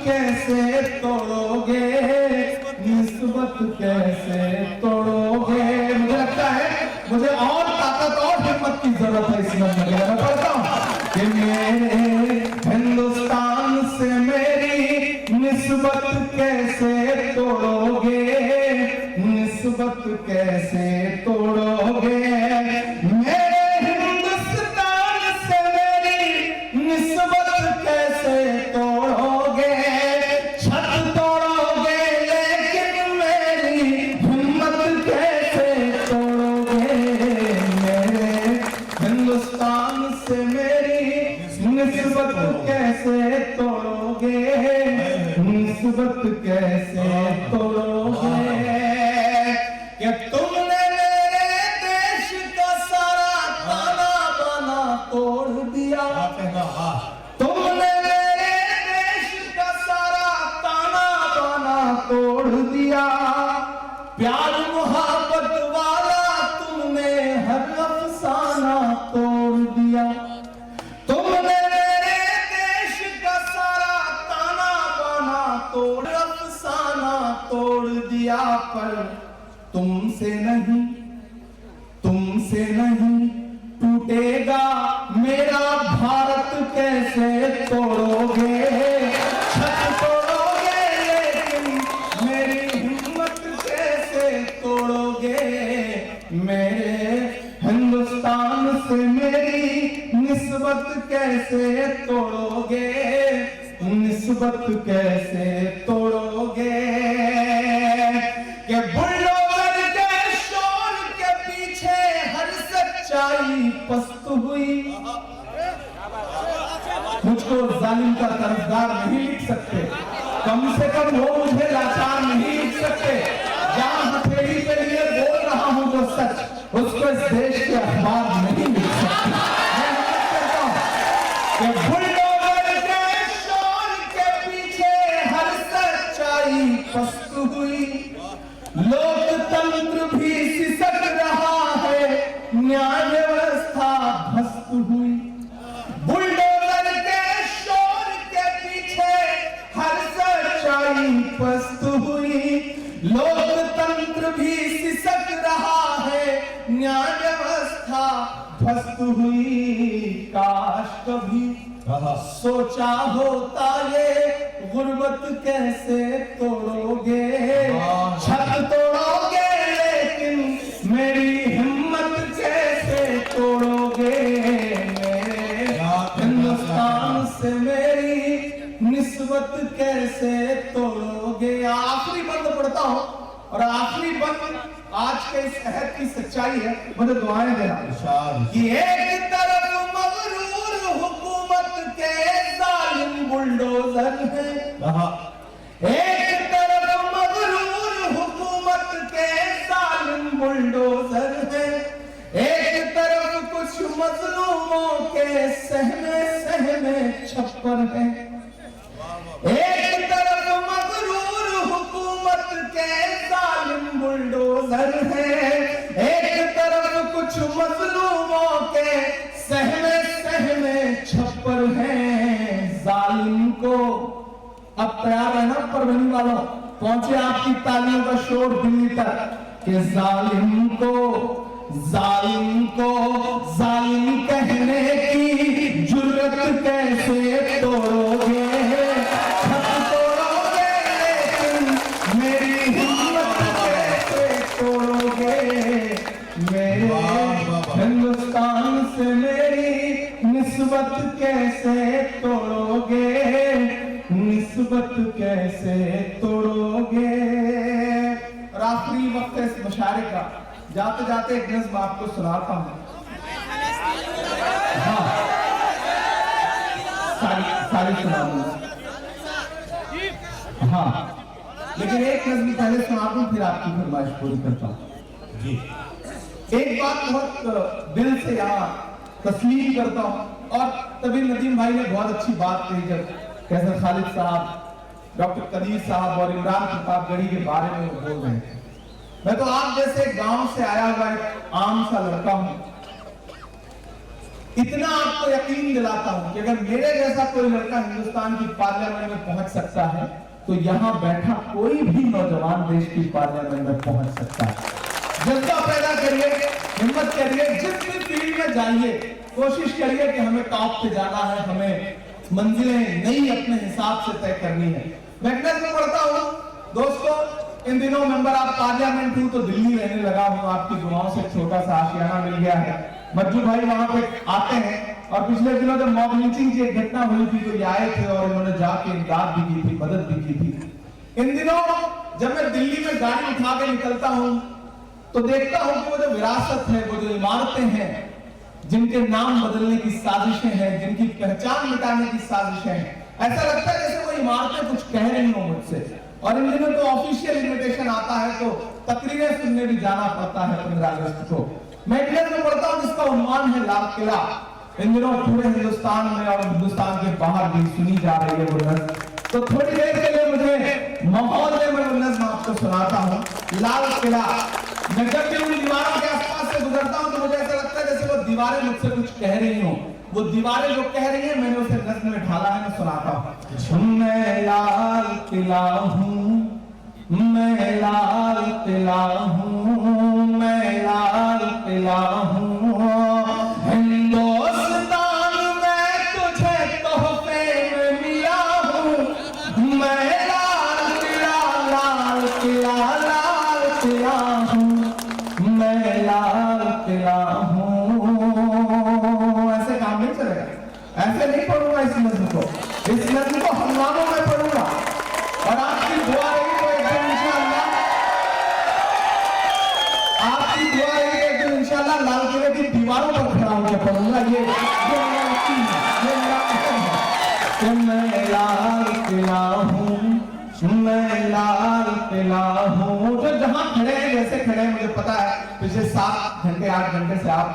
कैसे तोड़ोगे, निस्बत कैसे तोड़ोगे। मुझे लगता है मुझे और ताकत और हिम्मत की जरूरत है इस नज़म में। मैं पढ़ता हूं कि मेरे हिंदुस्तान से मेरी निस्बत कैसे तोड़ोगे, निस्बत कैसे तोड़ोगे। मेरे हिंदुस्तान से मेरी निस्बत कैसे तोड़ोगे। छत तोड़ोगे लेकिन मेरी हिम्मत कैसे तोड़ोगे। मेरे हिंदुस्तान से मेरी निस्बत कैसे तोड़ोगे, निस्बत कैसे तोड़ोगे। कि तुमने मेरे देश का सारा ताना बाना तोड़ दिया, तुमने मेरे देश का सारा ताना बाना तोड़ दिया। प्यार मोहब्बत वाला तुमने हर अफसाना तोड़ दिया। तुमने मेरे देश का सारा ताना बाना तोड़ अफसाना तोड़ दिया। पर तुमसे नहीं, तुमसे नहीं टूटेगा मेरा भारत कैसे तोड़ोगे। छत तोड़ोगे लेकिन मेरी हिम्मत कैसे तोड़ोगे। मेरे हिंदुस्तान से मेरी निस्बत कैसे तोड़ोगे, निस्बत कैसे तोड़ोगे। कि बुलडोजर के शोर के पीछे हर सच्चाई पस्त हुई। मुझको जालिम का तरफदार नहीं लिख सकते, कम से कम वो मुझे लाचार नहीं लिख सकते। जहां हथेली के लिए बोल रहा हूं जो सच, उसको इस देश के अखबार नहीं लिख सकते। मैं कहता हूं कि बुलडोजर के शोर के पीछे हर सच्चाई पस्त हुई। लोकतंत्र भी सिसक रहा है, न्याय व्यवस्था ध्वस्त हुई। बुलडोजर के शोर के पीछे हर सच्चाई पस्त हुई। लोकतंत्र भी सिसक रहा है, न्याय व्यवस्था ध्वस्त हुई। काश कभी सोचा होता ये गुर्बत कैसे तोड़ोगे। छत तोड़ोगे लेकिन मेरी हिम्मत कैसे तोड़ोगे। मेरे हिंदुस्तान से मेरी निस्बत कैसे तोड़ोगे। आखिरी बंद पढ़ता हूं और आखिरी बंद आज के इस अहद की सच्चाई है। मुझे दुआएं देना कि एक तरफ मगरूर हुकूमत के जालिम बुलडोजर है, एक तरफ मगरूर हुकूमत के जालिम बुलडोजर है। एक तरफ कुछ मजलूमों के सहमे सहमे छप्पर है। एक तरफ मगरूर हुकूमत के जालिम बुलडोजर है। एक तरफ कुछ मजलूमों के सहमे सहमे छप्पर हैं। जालिम को अब तैयार है ना परवनी वालों, पहुंचे आपकी तालियों का शोर दिल्ली तक कि जालिम को जालिम कहने की जुर्रत कैसे तोड़ोगे। छत तोड़ोगे लेकिन मेरी हिम्मत कैसे तोड़ोगे। मेरे हिंदुस्तान से मेरी निस्बत कैसे तोड़ोगे, निस्बत कैसे तोड़ोगे। और आखिरी वक्त है इस मुशायरे का, जाते जाते एक नज़्म आपको सुनाता हूं। हाँ, सारी सुना दूंगा। हाँ, लेकिन एक नज़्म पहले सुना दूं फिर आपकी फरमाइश पूरी करता हूं जी। एक बात बहुत दिल से यहाँ तस्लीम करता हूं और तभी नदीम भाई ने बहुत अच्छी बात कही जब कैसर खालिद साहब, डॉक्टर कदीर साहब और इमरान प्रतापगढ़ी के बारे में वो बोल रहे थे। मैं तो आप जैसे गांव से आया हुआ एक आम सा लड़का हूं इतना आपको यकीन दिलाता हूं कि अगर मेरे जैसा कोई लड़का हिंदुस्तान की पार्लियामेंट में पहुंच सकता है तो यहां बैठा कोई भी नौजवान देश की पार्लियामेंट में पहुंच सकता है। जज्बा पैदा करिए, हिम्मत करिए, जिस भी फील्ड में जाइए कोशिश करिए कि हमें टॉप पे जाना है, हमें मंजिलें नई अपने हिसाब से तय करनी है। मैग्नेस में पढ़ता हूं दोस्तों, इन दिनों मेंबर ऑफ पार्लियामेंट हूं तो दिल्ली रहने लगा हूं, आपकी दुआओं से छोटा सा आशियाना मिल गया है। मज्जू भाई वहां पे आते हैं और पिछले दिनों जब मॉब लिंचिंग की एक घटना हुई थी तो ये आए थे और इन्होंने जाके इमदाद भी की थी, मदद भी की थी। इन दिनों जब मैं दिल्ली में गाड़ी उठा के निकलता हूं तो देखता हूं कि वो जो विरासत है, वो जो इमारतें हैं जिनके नाम बदलने की साजिशें हैं, जिनकी पहचान मिटाने की साजिशें हैं, ऐसा लगता है जैसे वो इमारतें कुछ कह रही हो मुझसे। और इन दिनों तो ऑफिशियल इन्विटेशन आता है तो तकरीरें सुनने भी जाना पड़ता है 15 अगस्त को। मैं इंग्लैंड में पढ़ता हूं जिसका उन्वान है लाल किला। इन दिनों पूरे हिंदुस्तान में और हिंदुस्तान के बाहर भी सुनी जा रही है वो नज़्म। तो थोड़ी देर के लिए मुझे माहौल में मैं वो नज़्म आपको सुनाता हूं, लाल किला। मैं जब भी उन दीवारों के आसपास से गुजरता हूं तो मुझे ऐसा लगता है जैसे वो दीवारें मुझसे कुछ कह रही हो। वो दीवारें जो कह रही हैं मैंने उसे नज़्म में ढाला है, मैं सुनाता हूं। मैं लाल किला हूं, मैं लाल किला हूं, मैं लाल किला हूं, हिंदुस्तान में तुझे तोहफे में मिला हूं। मैं लाल किला, लाल किला, लाल किला हूं, मैं लाल किला हूं। ऐसे काम नहीं चलेगा, ऐसे नहीं पढ़ूंगा इस नज़्म को। इस नज़्म को हंगामों में पढ़ूंगा और आपकी दुआ रही तो एक दिन इंशाअल्लाह, आपकी दुआ रही तो एक दिन इंशाअल्लाह लाल किले की दीवारों पर खड़ा होकर पढ़ूंगा। ये मेरा यकीन है, ये मेरा अहम है कि मैं लाल किला हूं, मैं लाल किला हूं। जो जहां खड़े हैं, जैसे खड़े हैं, मुझे पता है पिछले 7 घंटे 8 घंटे से आप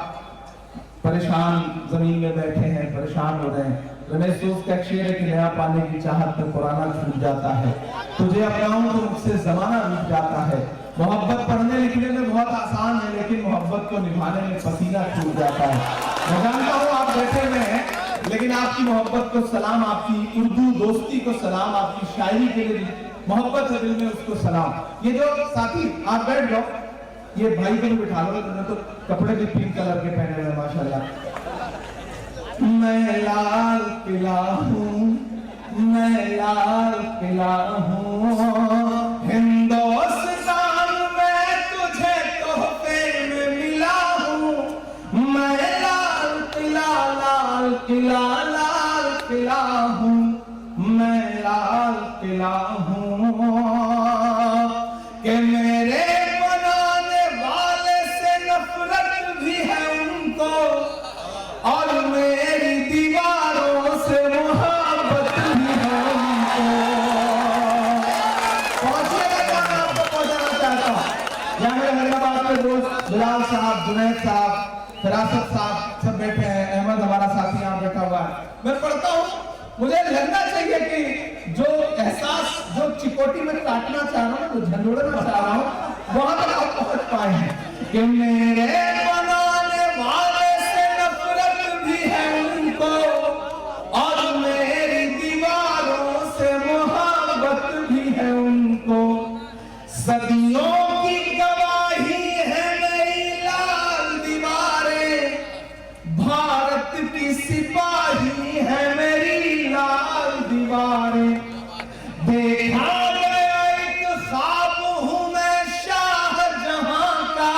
परेशान जमीन में बैठे हैं, परेशान हो रहे हैं। रमेश सोच का शेर है कि नया पाने की चाहत में पुराना छूट जाता है, तुझे अपनाऊं तो मुझसे जमाना बीत जाता है। मोहब्बत पढ़ने लिखने में बहुत आसान है लेकिन मोहब्बत को निभाने में पसीना छूट जाता है। मैं जानता हूँ आप बैठे हुए हैं लेकिन आपकी मोहब्बत को सलाम, आपकी उर्दू दोस्ती को सलाम, आपकी शायरी के लिए मोहब्बत है दिल में, उसको सलाम। ये जो साथी आप बैठ जाओ, ये भाई को भी बिठा लो, तुमने तो कपड़े भी पिंक कलर के पहने हुए माशाल्लाह। मैं लाल किला हूं, मैं लाल किला हूं, हिंदुस्तान में तुझे तोहफे में मिला हूं। मैं लाल किला, लाल किला, लाल किला हूं, मैं लाल किला हूं। कि मेरे बनाने वाले से नफरत भी है उनको और मेरी दीवारों से मोहब्बत भी है उनको। पहुंचिएगा जहां मैं आपको पहुंचाना चाहता हूं। यहाँ मेरे हैदराबाद के दोस्त बिलाल साहब, जुनैद साहब, फिरासत साहब सब बैठे हैं, अहमद हमारा साथी यहाँ बैठा हुआ है। मैं पढ़ता हूँ, मुझे लगना चाहिए कि जो एहसास जो चिकोटी में काटना चाह रहा हूँ, जो झंडोड़ना चाह रहा हूँ, वहां तक आप पहुंच पाए हैं कि मेरे बनाने वाले से नफरत भी है उनको और मेरी दीवारों से मोहब्बत भी है उनको। सदियों की गवाही है मेरी लाल दीवारें, भारत की सिपाही है मेरी लाल दीवारें। देखा गया एक ख्वाब हूं मैं शाहजहां का,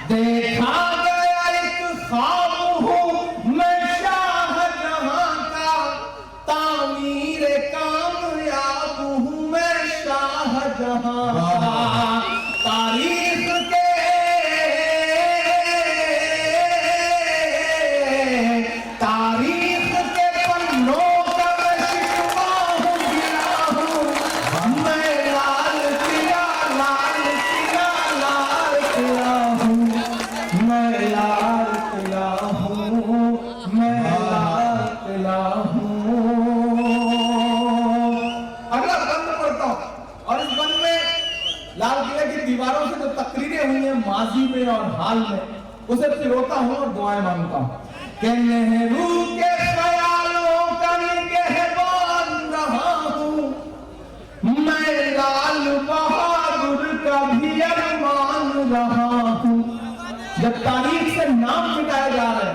देखा गया एक ख्वाब हूं मैं शाहजहां का, तामीर कामयाब हूं मैं शाहजहां का। तारीख के तारीख के पन्नों का मैं शिकवा हूं, गिरा हूं। मैं लाल किला, लाल किला, लाल किला हूं, मैं लाल किला हूं, मैं लाल किला हूं। अगला बंद पढ़ता हूं और इस बंद में लाल किले की दीवारों से जो तकरीरें हुई हैं माजी में और हाल में, उसे पिरोता हूं और दुआएं मांगता हूं। कि नेहरू के ख्यालों का निगहबान रहा हूं, मैं लाल बहादुर का भी अरमान रहा हूं। जब तारीख से नाम मिटाए जा रहे हैं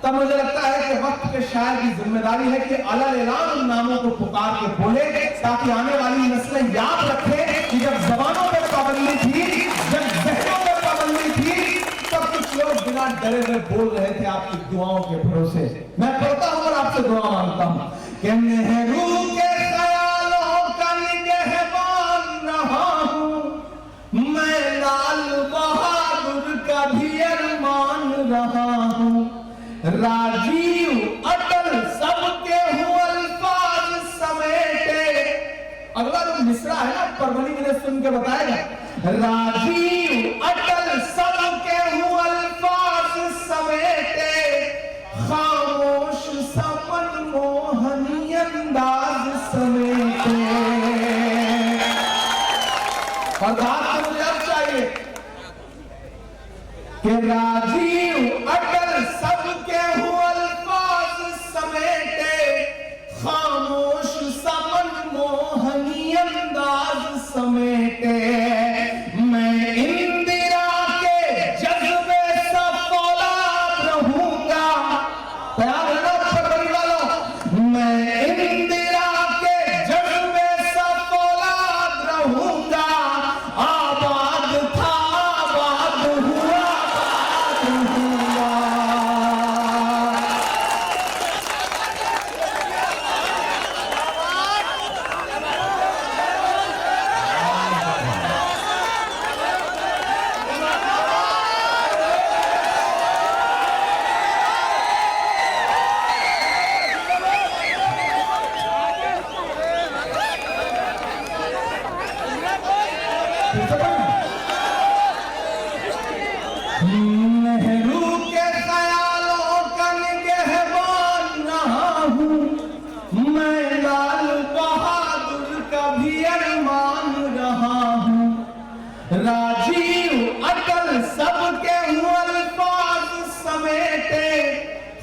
तब मुझे लगता है कि वक्त के शायर की जिम्मेदारी है कि अलग-अलग उन नामों को पुकार के बोले, ताकि आने वाली नस्लें याद रखें कि जब जबानों पर पाबंदी थी, जब जहनों पर पाबंदी थी, तब कुछ लोग बिना डरे हुए बोल रहे थे आपकी दुआओं के भरोसे। मैं पढ़ता हूं और आपसे दुआ मांगता हूं कि नेहरू के ख्यालों का निगहबान रहा हूं, मैं लाल बहादुर का भी अरमान रहा हूं। राजीव अटल सबके हूं अल्फाज समेटे। अगला जो मिसरा है ना, परवनी मैंने सुन के बताएगा। राजीव अटल सबके हूं अल्फाज समेटे, खामोश समन मोहनी अंदाज समेटे। और बात तो मुझे अब चाहिए कि राजीव अटल सबके हूं अल्फाज समेटे, खामोश समन मोहनी अंदाज समेटे। मैं इंदिरा के जज्बे सा फौलाद रहूंगा। तैयार है ना फरवरी वालों? मैं इंदिरा के जज्बे सा फौलाद रहूंगा। आबाद था आबाद हुआ नेहरू के ख्यालों का निगहबान रहा हूं, मैं लाल बहादुर का भी अरमान रहा हूं। राजीव अटल सबके हूं अल्फाज समेटे,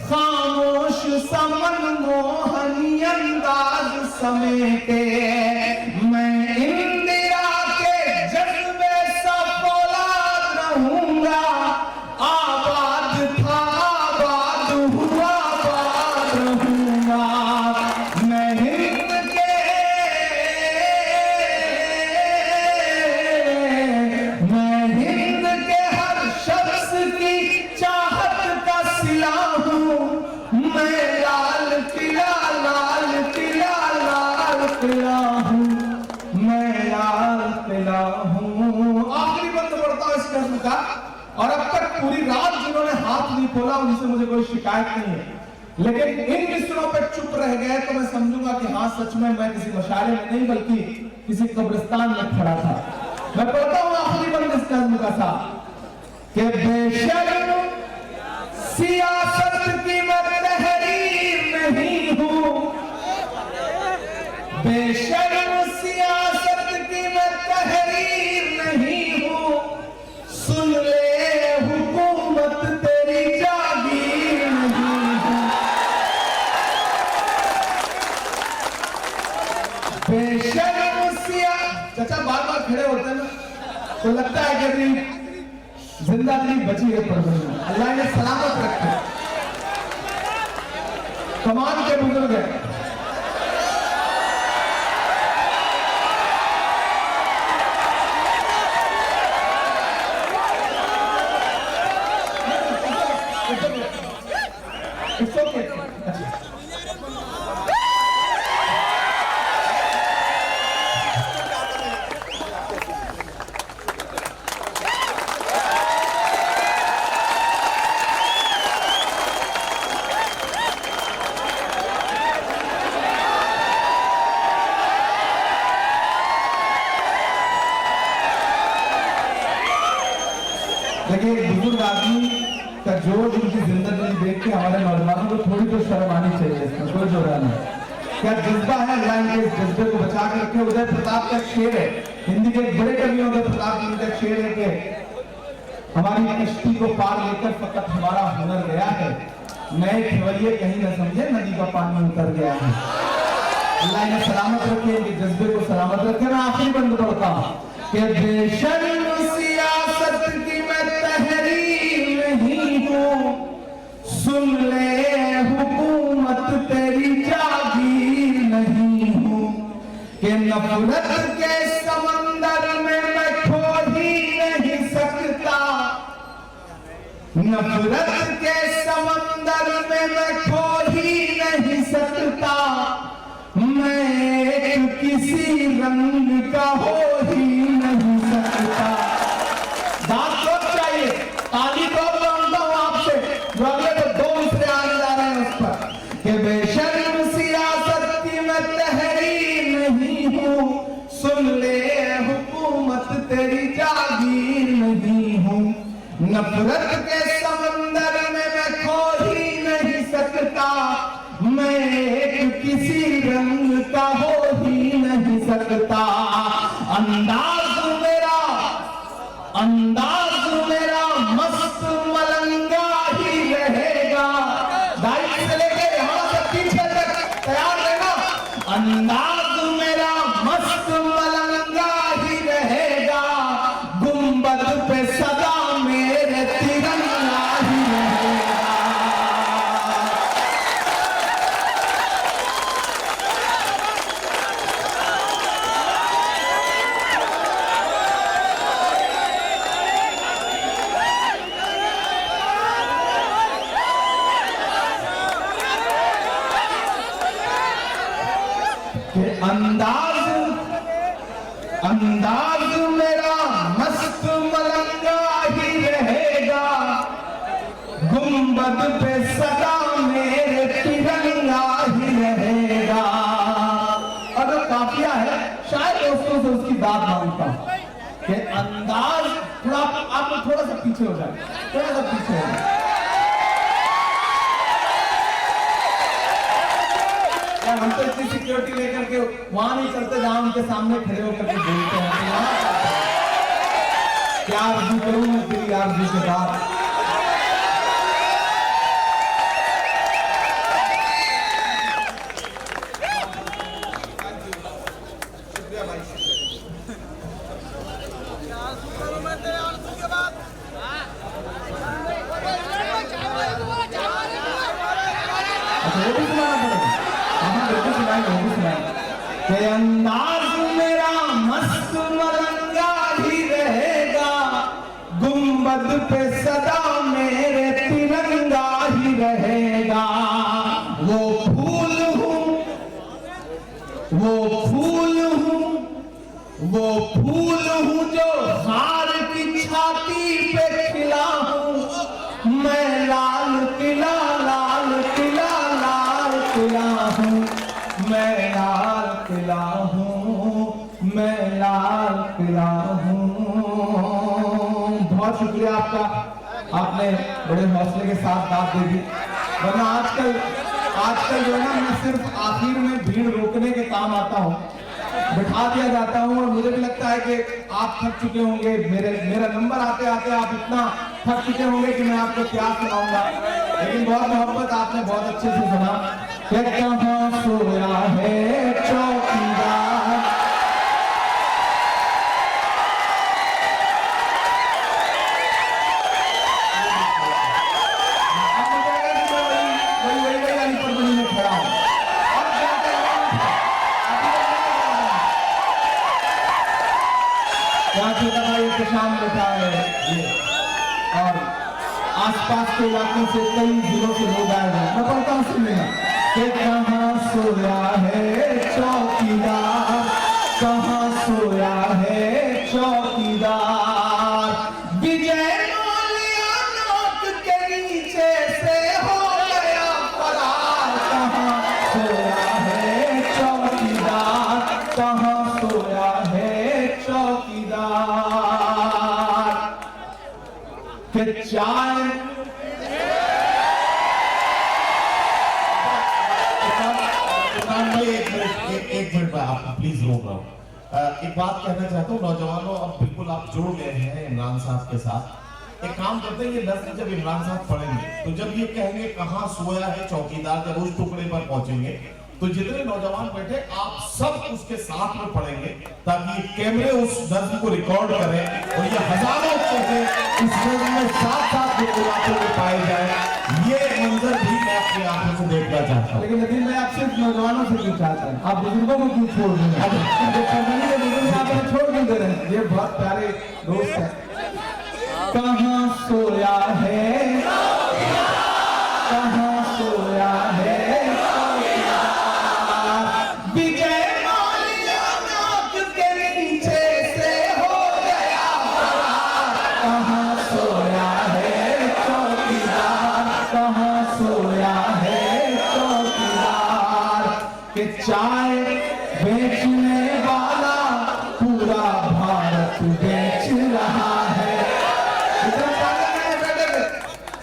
खामोश समन मोहनी अंदाज समेटे। मैं इंदिरा के जज्बे सा फौलाद रहूंगा। आबाद था आबाद हुआ आबाद रहूंगा। मैं हिंद के हर शख्स की चाहत का सिला हूं, मैं लाल किला लाल किला लाल किला हूं, मैं लाल किला हूं। आखिरी बंद पढ़ता हूं इस नज्म का। और अब तक पूरी रात जिन्होंने हाथ नहीं खोला उनसे मुझे कोई शिकायत नहीं है, लेकिन इन मिसरों पे चुप रह गए तो मैं समझूंगा कि हाँ सच में मैं किसी मशाले में नहीं बल्कि किसी कब्रिस्तान में खड़ा था। मैं पढ़ता हूं आखिरी बंद इस नज्म का था कि बेशर्म सियासत की मैं तहरीर नहीं हूं, बेशर्म सियासत की मैं तहरीर नहीं हूं। सुन ले हुकूमत तेरी जागीर नहीं हूं। बेशर्म सिया चाचा बार बार खड़े होते हैं ना तो लगता है कि अभी जिंदगी बची है, पर अल्लाह ने सलामत रखे। कमान के बुजुर्ग है। It's okay. लेकिन एक बुजुर्ग आदमी का जोश उनकी जिंदगी देख के हमारे नौजवानों को थोड़ी तो शर्म आनी चाहिए, इसमें कोई जोड़ा नहीं। क्या जज्बा है, अल्लाह के जज्बे को बचा के रखे। उदय प्रताप का शेर है, हिंदी के एक बड़े कवि उदय प्रताप जी का शेर है कि हमारी कश्ती को पार लेकर फकत हमारा हुनर गया है, मैं खेवड़िए कहीं न समझे नदी का पानी उतर गया है। अल्लाह ने सलामत रखे, कि जज्बे को सलामत रखे। मैं आखिरी बंद पढ़ता हूं कि बेशर्म सियासत की मैं तहरीर नहीं हूं, सुन ले हुकूमत तेरी जागीर नहीं हूं, कि नफरत के समंदर में मैं खो ही नहीं सकता, नफरत के समंदर में मैं खो ही नहीं सकता, मैं किसी रंग का हो ही नहीं सकता। बात तो चाहिए, ताली तो मांगता हूं आपसे, जो अगले तो दो मिसरे आने जा रहे हैं उस पर, कि बेशर्म सियासत की मैं तहरीर नहीं हूं, सुन ले हुकूमत तेरी जागीर नहीं हूं, नफरत के समंदर में मैं खो ही नहीं सकता, मैं किसी रंग का हो ही नहीं सकता। अंदाज मेरा मस्त मलंगा ही रहेगा। दाई से लेके यहां से पीछे तक तैयार रहना। अंदाज मेरा मस्त मलंगा ही रहेगा, गुंबद पे सदा मेरे तिरंगा ही रहेगा। अंदाज मेरा मस्त मलंगा ही रहेगा, गुंबद पे सदा मेरे तिरंगा ही रहेगा। अगर काफिया है शायद दोस्तों से उसकी बात मांगता हूं कि अंदाज थोड़ा आप थोड़ा सा पीछे हो जाए, थोड़ा सा पीछे हो जाए। हम तो इतनी सिक्योरिटी लेकर के वहां नहीं चलते जहां उनके सामने खड़े होकर के बोलते हैं क्या आरज़ू करूं मैं तेरी आरज़ू के बाद। कि अंदाज मेरा मस्त मलंगा ही रहेगा, गुंबद पे सदा मेरे तिरंगा ही रहेगा। वो फूल हूं, वो फूल हूं, वो फूल हूं जो हार की छाती पे खिला हूं। मैं लाल किला, लाल किला, लाल किला हूं, मैं लाल किला हूं, मैं लाल किला हूं। बहुत शुक्रिया आपका, आपने बड़े हौसले के साथ बात दे दी। वरना आजकल जो है ना, मैं सिर्फ आखिर में भीड़ रोकने के काम आता हूँ, बिठा दिया जाता हूँ। और मुझे भी लगता है कि आप थक चुके होंगे, मेरा नंबर आते आते आप इतना थक चुके होंगे कि मैं आपको क्या सुनाऊंगा। लेकिन बहुत मोहब्बत आपने बहुत अच्छे से सुना। कहाँ सोया है चौकीदार, में खड़ा हूं। क्या छोटा भाई इंतजाम बैठा है ये, और आसपास के इलाकों से कई जिलों से लोग आए हैं। मैं पढ़ता हूँ, सुनिएगा। कि कहाँ सोया है चौकीदार, कहाँ सोया है चौकीदार, विजय माल्या नाक के नीचे से हो गया फरार। कहाँ सोया है चौकीदार, कहाँ सोया है चौकीदार। कि चाय एक मिनट आप प्लीज रोक रहा हूँ। एक बात कहना चाहता हूँ नौजवानों, अब बिल्कुल आप जुड़ गए हैं इमरान साहब के साथ। एक काम करते हैं, ये नस्ल जब इमरान साहब पढ़ेंगे तो जब ये कहेंगे कहाँ सोया है चौकीदार, जब उस टुकड़े पर पहुंचेंगे तो जितने नौजवान बैठे आप सब उसके साथ में पढ़ेंगे ताकि ये कैमरे उस नस्ल को रिकॉर्ड करें और ये हजारों चेहरे इस नस्ल में साथ साथ मुलाकातों में पाए जाए। ये मंजर भी मैं अपनी आंखों से देखना चाहता हूँ। लेकिन नदीम भाई, आप सिर्फ नौजवानों से क्यों चाहते हैं? आप बुजुर्गों को क्यों छोड़ रहे हैं? जो कंपनी के बुजुर्ग आप उन्हें छोड़ क्यों दे रहे हैं? ये बहुत प्यारे दोस्त हैं। कहाँ सोया है, कहाँ सोया है विजय माल्या, नाक के नीचे से हो गया फरार। कहाँ सोया है चौकीदार, कहाँ सोया है चौकीदार के चाय बेचने वाला पूरा भारत बेच रहा है।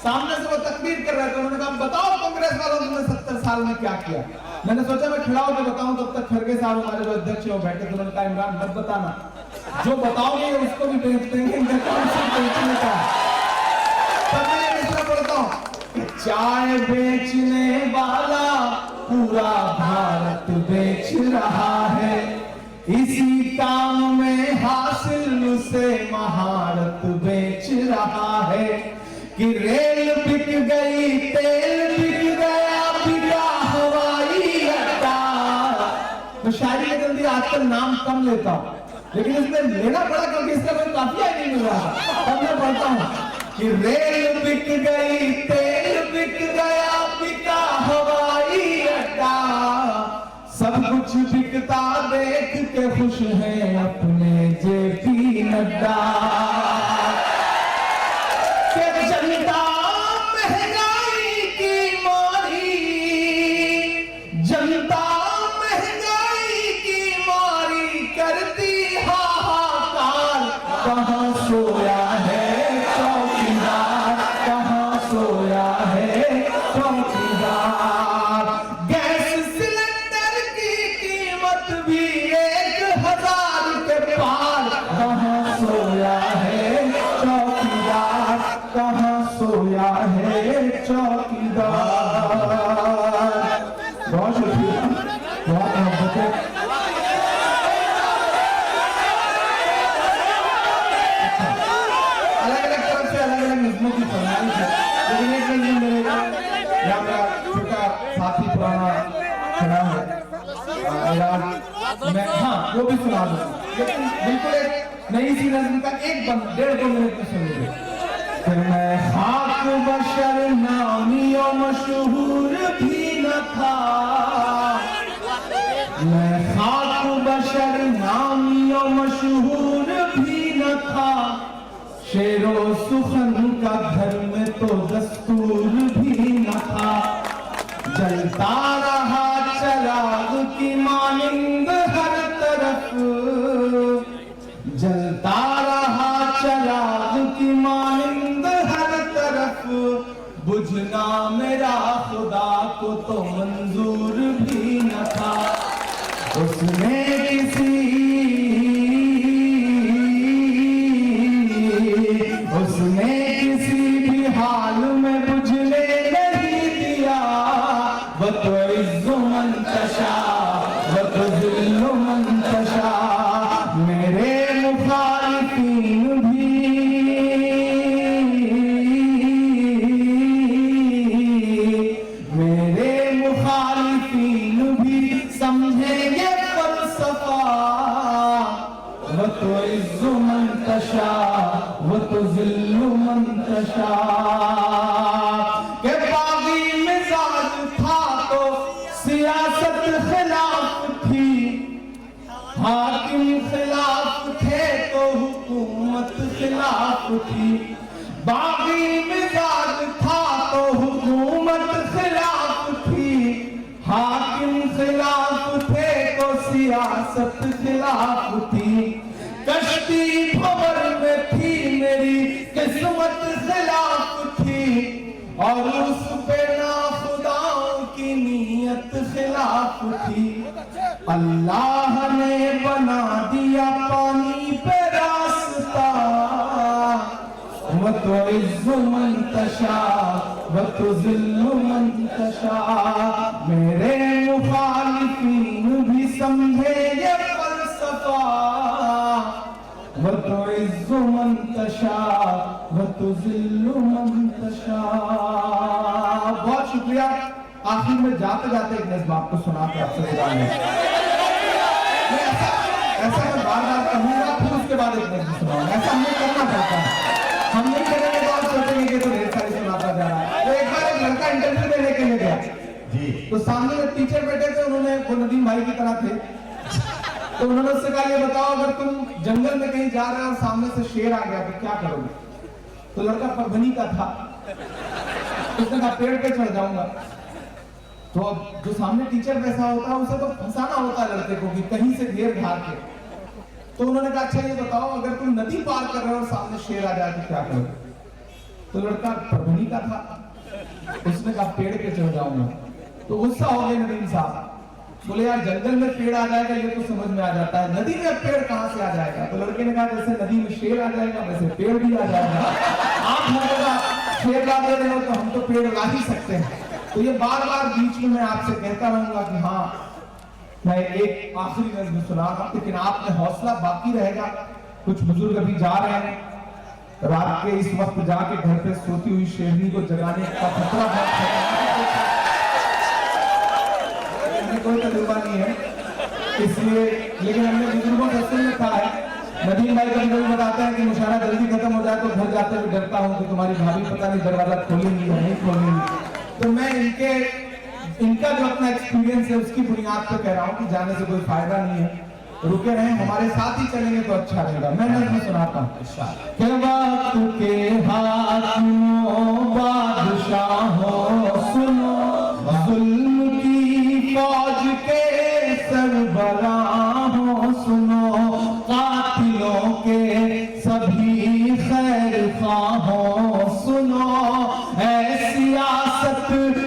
सामने से वो तकबीर कर रहे थे, उन्होंने कहा बताओ कांग्रेस वालों ने 70 साल में क्या किया। मैंने सोचा मैं खड़ा होकर बताऊं, तब तक खड़गे साहब हमारे जो अध्यक्ष हैं वो बैठे थे। उन्होंने कहा इमरान मत बताना, जो बताओगे उसको भी बेच देंगे, इनका कौन सा बेचने का। तब मैं ये मिसरा पढ़ता हूं, चाय बेचने वाला पूरा भारत बेच रहा है, इसी काम में हासिल उसे महारत बेच रहा है कि रेल बिक गई, तेल बिक गया, बिका हवाई अड्डा। तो शायरी में जल्दी आजकल नाम कम लेता हूं, लेकिन इसमें लेना पड़ा क्योंकि इसका कोई काफिया नहीं मिल रहा था। तब मैं पढ़ता हूं कि रेल बिक गई, तेल बिक गया, बिका हवाई अड्डा, सब कुछ बिकता देख के खुश हैं अपने जेपी नड्डा। जनता महंगाई की मारी, जनता महंगाई की मारी करती हाहाकार। कहाँ सोया है चौकीदार, कहाँ सोया है चौकीदार। गैस सिलेंडर की कीमत भी 1000 के पार। कहाँ सोया है चौकीदार, कहाँ सोया है चौकीदार। बहुत शुक्रिया, बहुत मोहब्बत है। अलग अलग तरफ से अलग अलग नज़्मों की फरमाइश है, लेकिन एक नज़्म मेरे यहाँ मेरा छोटा साथी पुराना खड़ा है, मैं हाँ वो भी सुना दूँ, लेकिन बिल्कुल एक नई सी नज़्म का 1-2 मिनट में सुनिए। मैं खाक बशर नामी और मशहूर भी न था, मैं खाक बशर नामी और मशहूर भी न था, शेरो सुखन का घर में तो दस्तूर भी न था। जलता रहा चराग की मानिंद हर तरफ, जलता रहा चराग की मानिंद हर तरफ, बुझना मेरा खुदा को तो मंजूर भी न था। उसने किसी भी हाल में बुझने नहीं दिया, वो तो इज़्ज़ो मंतशा, वो तो ज़िल्लो मंतशा। मेरे मुखालिफीन भी, मेरे मुखालिफीन भी समझे ये फलसफा, वो तो इज़्ज़ो मंतशा, वो तो ज़िल्लो मंतशा। के बागी मिजाज था तो सियासत खिलाफ थी, हाकिम खिलाफ थे तो हुकूमत खिलाफ थी। बागी मिजाज था तो हुकूमत खिलाफ थी, हाकिम खिलाफ थे तो सियासत खिलाफ थी। कश्ती भंवर में थी मेरी किस्मत खिलाफ थी, और उस पे ना खुदाओं की नीयत खिलाफ थी। अल्लाह ने बना दिया पानी पे रास्ता, व तुइज़्ज़ु मन तशा व तुज़िल्लु मन तशा। मेरे मुखालिफीन भी समझे ये फलसफा, व तुइज़्ज़ु मन तशा व तुज़िल्लु मन तशा। बहुत शुक्रिया। आखिर में जाते जाते एक नज़्म आपको सुना के आपसे विदा लेंगे। ऐसा मैं बार-बार कहूंगा, फिर उसके बाद एक नज़्म सुनाऊंगा। ऐसा हमें करना पड़ता है। हम नहीं करेंगे तो आप सोचेंगे कि तो ढेर सारी सुनाता जा रहा है। तो एक बार एक लड़का इंटरव्यू देने के लिए गया जी, तो सामने में टीचर बैठे थे, उन्होंने वो नदीम भाई की तरह थे, तो उन्होंने उससे कहा, ये बताओ अगर तुम जंगल में कहीं जा रहे हो और सामने से शेर आ गया तो क्या करोगे? तो लड़का परभनी का था, उसने कहा पेड़ पे चढ़ जाऊंगा। तो अब जो सामने टीचर वैसा होता है उसे तो फंसाना होता है लड़के को कि कहीं से घेर घार के। तो उन्होंने कहा अच्छा ये बताओ अगर तुम नदी पार कर रहे हो और सामने शेर आ जाए तो क्या करोगे? तो लड़का परभनी का था, उसने कहा पेड़ पे चढ़ जाऊंगा। तो गुस्सा हो गए नदीम साहब, बोले यार जंगल में पेड़ आ जाएगा ये तो समझ में आ जाता है, नदी में पेड़ कहां से आ जाएगा? तो लड़के ने कहा जैसे नदी में शेर आ जाएगा वैसे पेड़ भी आ जाएगा। आप हर जगह शेर ला दे रहे हो तो हम तो पेड़ ला ही सकते हैं। तो ये बार बार बीच में मैं आपसे कहता रहूंगा कि हाँ मैं एक आखिरी नज़्म सुनाऊंगा, लेकिन आप में हौसला बाकी रहेगा। कुछ बुजुर्ग अभी जा रहे हैं, रात के इस वक्त जाके घर पे सोती हुई शेरनी को जगाने का खतरा है, कोई तजुर्बा नहीं है इसलिए। लेकिन हमने बुजुर्गों से सुन रखा है, नदीम भाई कभी कभी बताते हैं कि मुशायरा जल्दी खत्म हो जाए तो घर जाते हुए डरता हूँ कि तुम्हारी भाभी पता नहीं दरवाजा खोलेंगी या नहीं खोलेंगी। तो मैं इनका जो अपना एक्सपीरियंस है उसकी बुनियाद पर कह रहा हूँ कि जाने से कोई फायदा नहीं है, रुके रहें, हमारे साथ ही चलेंगे तो अच्छा रहेगा। मैं नज़्म सुनाता हूँ। के वक्त के हाकिमों बादशाहों सुनो, जुल्म की फौज के सरबराहों सुनो, कातिलों के सभी खैर ख्वाहों सुनो, ऐ सियासत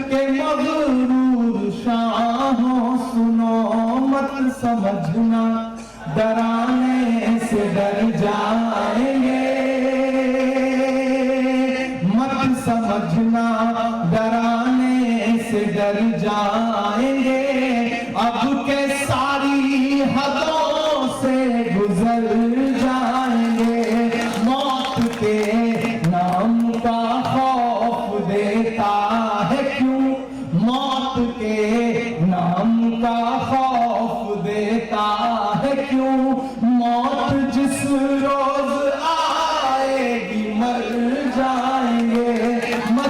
के मगरूर शाहों सुनो, मत समझना डराने से डर जाएंगे, मत समझना डराने से डर जाएंगे।